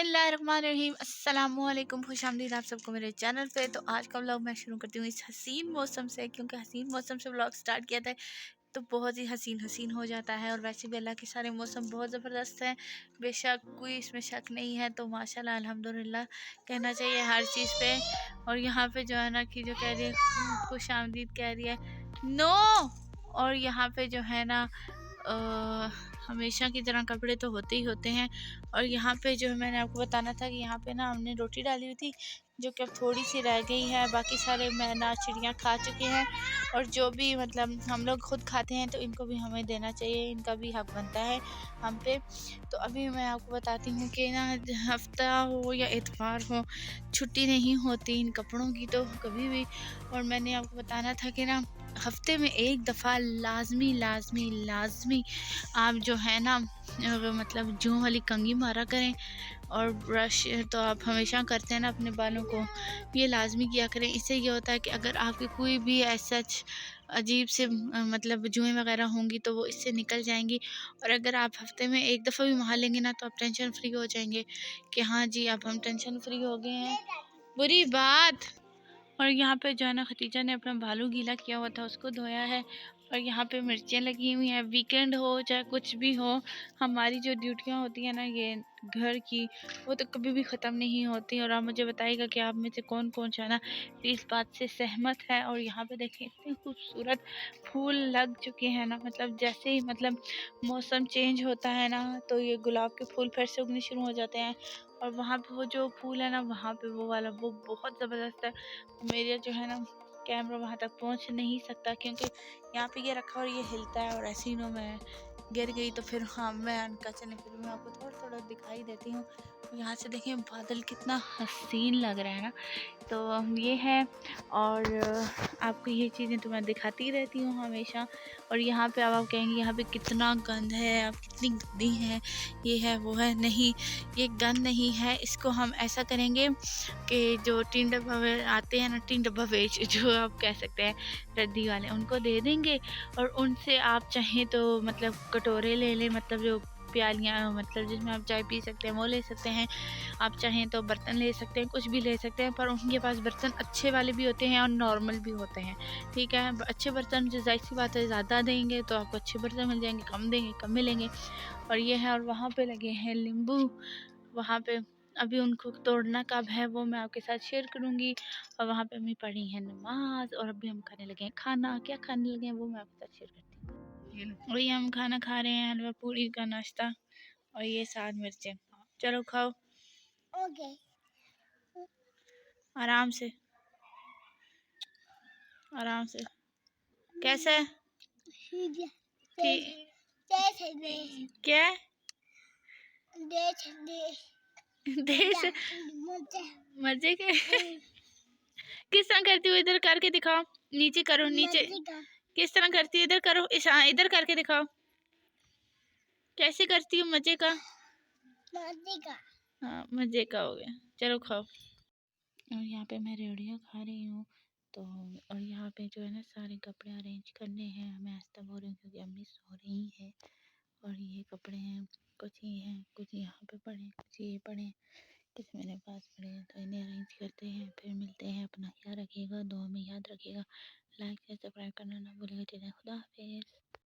बिस्मिल्लाहिर्रहमानिर्रहीम अस्सलामुअलैकुम, खुशामदीद आप सबको मेरे चैनल पे। तो आज का व्लॉग मैं शुरू करती हूँ इस हसीन मौसम से, क्योंकि हसीन मौसम से व्लॉग स्टार्ट किया था तो बहुत ही हसीन हसीन हो जाता है। और वैसे भी अल्लाह के सारे मौसम बहुत ज़बरदस्त हैं, बेशक कोई इसमें शक नहीं है। तो माशाल्लाह अल्हम्दुलिल्लाह कहना चाहिए हर चीज़ पे। और यहाँ पे जो है ना कि जो कह रही है खुशामदीद कह रही है नो। और यहाँ पे जो है ना हमेशा की तरह कपड़े तो होते ही होते हैं। और यहाँ पे जो मैंने आपको बताना था कि यहाँ पे ना हमने रोटी डाली हुई थी, जो कि अब थोड़ी सी रह गई है। बाकी सारे मैना चिड़ियाँ खा चुके हैं, और जो भी मतलब हम लोग खुद खाते हैं तो इनको भी हमें देना चाहिए, इनका भी हक बनता है हम पे। तो अभी मैं आपको बताती हूँ कि ना हफ्ता हो या इतवार हो, छुट्टी नहीं होती इन कपड़ों की तो कभी भी। और मैंने आपको बताना था कि ना हफ्ते में एक दफ़ा लाजमी लाजमी लाजमी आप जो है ना मतलब जूं वाली कंघी मारा करें। और ब्रश तो आप हमेशा करते हैं ना अपने बालों को, ये लाजमी किया करें। इससे ये होता है कि अगर आपके कोई भी ऐसा अजीब से मतलब जुएँ वगैरह होंगी तो वो इससे निकल जाएंगी। और अगर आप हफ्ते में एक दफ़ा भी नहा लेंगे ना तो आप टेंशन फ्री हो जाएंगे कि हाँ जी अब हम टेंशन फ्री हो गए हैं। बुरी बात। और यहाँ पे जो है ना खतीजा ने अपना बालू गीला किया हुआ था, उसको धोया है। और यहाँ पे मिर्चें लगी हुई हैं। वीकेंड हो चाहे कुछ भी हो, हमारी जो ड्यूटियाँ होती हैं ना ये घर की, वो तो कभी भी ख़त्म नहीं होती। और आप मुझे बताइएगा कि आप में से कौन कौन सा ना इस बात से सहमत है। और यहाँ पे देखें इतने खूबसूरत फूल लग चुके हैं ना, मतलब जैसे ही मतलब मौसम चेंज होता है ना तो ये गुलाब के फूल फिर से उगने शुरू हो जाते हैं। और वहाँ पे वो जो फूल है ना, वहाँ पे वो वाला वो बहुत ज़बरदस्त है। मेरा जो है ना कैमरा वहाँ तक पहुँच नहीं सकता, क्योंकि यहाँ पे ये रखा और ये हिलता है। और ऐसे ही ना मैं गिर गई तो फिर हाँ मैं अनका चले, फिर मैं आपको थोड़ा थोड़ा दिखाई देती हूँ। यहाँ से देखें बादल कितना हसीन लग रहा है ना। तो ये है। और आपको ये चीज़ें तो मैं दिखाती रहती हूँ हमेशा। और यहाँ पे अब आप कहेंगे यहाँ पे कितना गंद है, आप कितनी गंदी हैं, ये है वो है। नहीं, ये गंद नहीं है। इसको हम ऐसा करेंगे कि जो टीन डब्बा आते हैं ना, टीन डब्बा बेच जो आप कह सकते हैं रद्दी वाले, उनको दे देंगे। और उनसे आप चाहें तो मतलब कटोरे ले लें, मतलब जो प्यालियाँ मतलब जिसमें आप चाय पी सकते हैं वो ले सकते हैं। आप चाहें तो बर्तन ले सकते हैं, कुछ भी ले सकते हैं। पर उनके पास बर्तन अच्छे वाले भी होते हैं और नॉर्मल भी होते हैं, ठीक है। अच्छे बर्तन जो जाहिर सी बात है ज़्यादा देंगे तो आपको अच्छे बर्तन मिल जाएंगे, कम देंगे कम मिलेंगे। और ये है। और वहाँ पे लगे हैं नींबू, वहाँ पे अभी उनको तोड़ना कब है वो मैं आपके साथ शेयर करूँगी। और वहाँ पे हमें पढ़ी है नमाज, और अभी हम खाने लगे हैं खाना। क्या खाने लगे हैं वो मैं आपके साथ शेयर करती हूँ। वही हम खाना खा रहे हैं, हलवा पूरी का नाश्ता, और ये साथ मिर्चें। चलो खाओ। ओके। आराम से आराम से। कैसे ठीक? क्या देश मजे के किस तरह करती हो? इधर करके दिखाओ, नीचे करो, नीचे किस तरह करती है? इधर करो, इधर करके दिखाओ कैसे करती हूँ। मजे का हाँ मजे का हो गया। चलो खाओ। और यहाँ पे मैं रेवड़ियाँ खा रही हूँ। तो और यहाँ पे जो है ना सारे कपड़े अरेंज करने हैं। मैं आस्था बोल रही हूँ क्योंकि अम्मी सो रही है। और ये कपड़े हैं, कुछ ये हैं, कुछ यहाँ पे पड़े, कुछ ये पड़े, कुछ मेरे पास पड़े हैं। तो इन्हें अरेंज करते हैं, फिर मिलते हैं। अपना ख्याल रखिएगा, दुआ में याद रखिएगा। लाइक शेयर सब्सक्राइब करना ना भूलिएगा। खुदा हाफिज़।